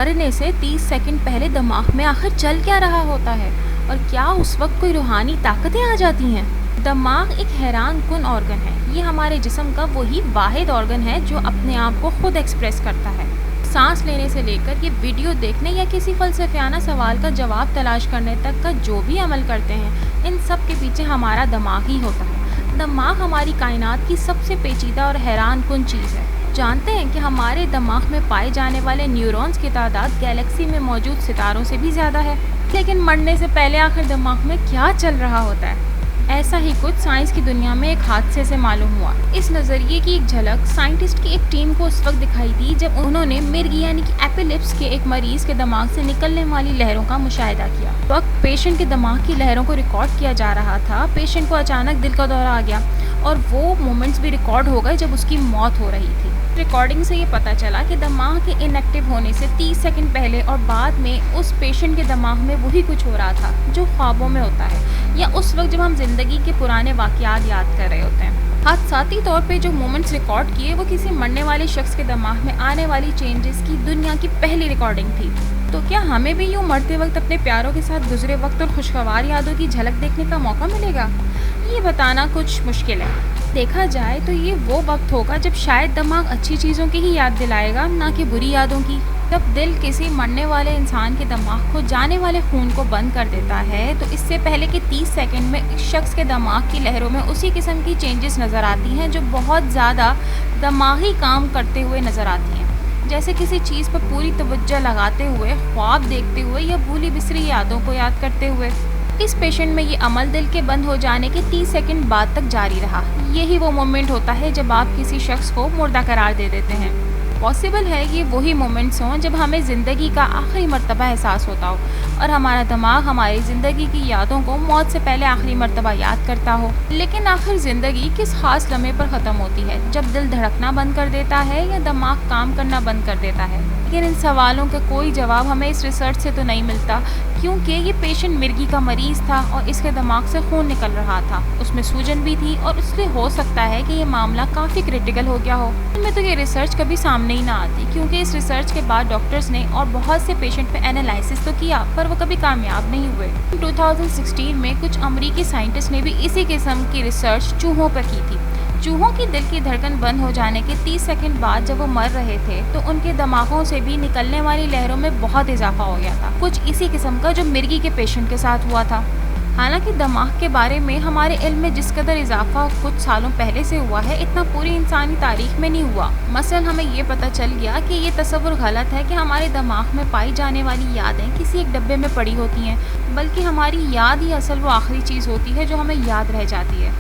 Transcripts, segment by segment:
مرنے سے 30 سیکنڈ پہلے دماغ میں آخر چل کیا رہا ہوتا ہے، اور کیا اس وقت کوئی روحانی طاقتیں آ جاتی ہیں؟ دماغ ایک حیران کن آرگن ہے۔ یہ ہمارے جسم کا وہی واحد آرگن ہے جو اپنے آپ کو خود ایکسپریس کرتا ہے۔ سانس لینے سے لے کر یہ ویڈیو دیکھنے یا کسی فلسفیانہ سوال کا جواب تلاش کرنے تک کا جو بھی عمل کرتے ہیں، ان سب کے پیچھے ہمارا دماغ ہی ہوتا ہے۔ دماغ ہماری کائنات کی سب سے پیچیدہ اور حیران کن چیز ہے۔ جانتے ہیں کہ ہمارے دماغ میں پائے جانے والے نیورونز کی تعداد گیلیکسی میں موجود ستاروں سے بھی زیادہ ہے، لیکن مرنے سے پہلے آخر دماغ میں کیا چل رہا ہوتا ہے؟ ایسا ہی کچھ سائنس کی دنیا میں ایک حادثے سے معلوم ہوا۔ اس نظریے کی ایک جھلک سائنٹسٹ کی ایک ٹیم کو اس وقت دکھائی دی جب انہوں نے مرگی یعنی کہ ایپیلیپس کے ایک مریض کے دماغ سے نکلنے والی لہروں کا مشاہدہ کیا۔ وقت پیشنٹ کے دماغ کی لہروں کو ریکارڈ کیا جا رہا تھا، پیشنٹ کو اچانک دل کا دورہ آ گیا اور وہ مومنٹس بھی ریکارڈ ہو گئے جب اس کی موت ہو رہی تھی۔ ریکارڈنگ سے یہ پتہ چلا کہ دماغ کے ان ایکٹیو ہونے سے 30 سیکنڈ پہلے اور بعد میں اس پیشنٹ کے دماغ میں وہی کچھ ہو رہا تھا جو خوابوں میں ہوتا ہے، یا اس وقت جب ہم زندگی کے پرانے واقعات یاد کر رہے ہوتے ہیں۔ حادثاتی طور پہ جو مومنٹس ریکارڈ کیے وہ کسی مرنے والے شخص کے دماغ میں آنے والی چینجز کی دنیا کی پہلی ریکارڈنگ تھی۔ تو کیا ہمیں بھی یوں مرتے وقت اپنے پیاروں کے ساتھ گزرے وقت اور خوشگوار یادوں کی جھلک دیکھنے کا موقع ملے گا؟ یہ بتانا کچھ مشکل ہے۔ دیکھا جائے تو یہ وہ وقت ہوگا جب شاید دماغ اچھی چیزوں کی ہی یاد دلائے گا، نہ کہ بری یادوں کی۔ جب دل کسی مرنے والے انسان کے دماغ کو جانے والے خون کو بند کر دیتا ہے تو اس سے پہلے کہ 30 سیکنڈ میں اس شخص کے دماغ کی لہروں میں اسی قسم کی چینجز نظر آتی ہیں جو بہت زیادہ دماغی کام کرتے ہوئے نظر آتی ہیں، جیسے کسی چیز پر پوری توجہ لگاتے ہوئے، خواب دیکھتے ہوئے یا بھولی بسری یادوں کو یاد کرتے ہوئے۔ اس پیشنٹ میں یہ عمل دل کے بند ہو جانے کے 30 سیکنڈ بعد تک جاری رہا۔ یہی وہ مومنٹ ہوتا ہے جب آپ کسی شخص کو مردہ قرار دے دیتے ہیں۔ پاسبل ہے یہ وہی مومنٹس ہوں جب ہمیں زندگی کا آخری مرتبہ احساس ہوتا ہو اور ہمارا دماغ ہماری زندگی کی یادوں کو موت سے پہلے آخری مرتبہ یاد کرتا ہو۔ لیکن آخر زندگی کس خاص لمحے پر ختم ہوتی ہے؟ جب دل دھڑکنا بند کر دیتا ہے یا دماغ کام کرنا بند کر دیتا ہے؟ لیکن ان سوالوں کا کوئی جواب ہمیں اس ریسرچ سے تو نہیں ملتا، کیونکہ یہ پیشنٹ مرگی کا مریض تھا اور اس کے دماغ سے خون نکل رہا تھا، اس میں سوجن بھی تھی اور اس لیے ہو سکتا ہے کہ یہ معاملہ کافی کریٹیکل ہو گیا ہو۔ ان میں تو یہ ریسرچ کبھی سامنے ہی نہ آتی، کیونکہ اس ریسرچ کے بعد ڈاکٹرز نے اور بہت سے پیشنٹ پہ اینالائسس تو کیا پر وہ کبھی کامیاب نہیں ہوئے۔ 2016 میں کچھ امریکی سائنٹسٹ نے بھی اسی قسم کی ریسرچ چوہوں پر کی تھی۔ چوہوں کی دل کی دھڑکن بند ہو جانے کے 30 سیکنڈ بعد جب وہ مر رہے تھے تو ان کے دماغوں سے بھی نکلنے والی لہروں میں بہت اضافہ ہو گیا تھا، کچھ اسی قسم کا جو مرگی کے پیشنٹ کے ساتھ ہوا تھا۔ حالانکہ دماغ کے بارے میں ہمارے علم میں جس قدر اضافہ کچھ سالوں پہلے سے ہوا ہے، اتنا پوری انسانی تاریخ میں نہیں ہوا۔ مثلاً ہمیں یہ پتہ چل گیا کہ یہ تصور غلط ہے کہ ہمارے دماغ میں پائی جانے والی یادیں کسی ایک ڈبے میں پڑی ہوتی ہیں، بلکہ ہماری یاد ہی اصل وہ آخری چیز ہوتی ہے جو ہمیں یاد رہ جاتی ہے۔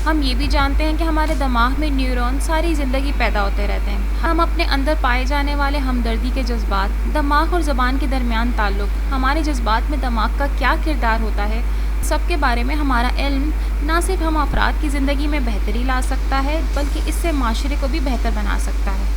ہم یہ بھی جانتے ہیں کہ ہمارے دماغ میں نیورون ساری زندگی پیدا ہوتے رہتے ہیں۔ ہم اپنے اندر پائے جانے والے ہمدردی کے جذبات، دماغ اور زبان کے درمیان تعلق، ہمارے جذبات میں دماغ کا کیا کردار ہوتا ہے، سب کے بارے میں ہمارا علم نہ صرف ہم افراد کی زندگی میں بہتری لا سکتا ہے، بلکہ اس سے معاشرے کو بھی بہتر بنا سکتا ہے۔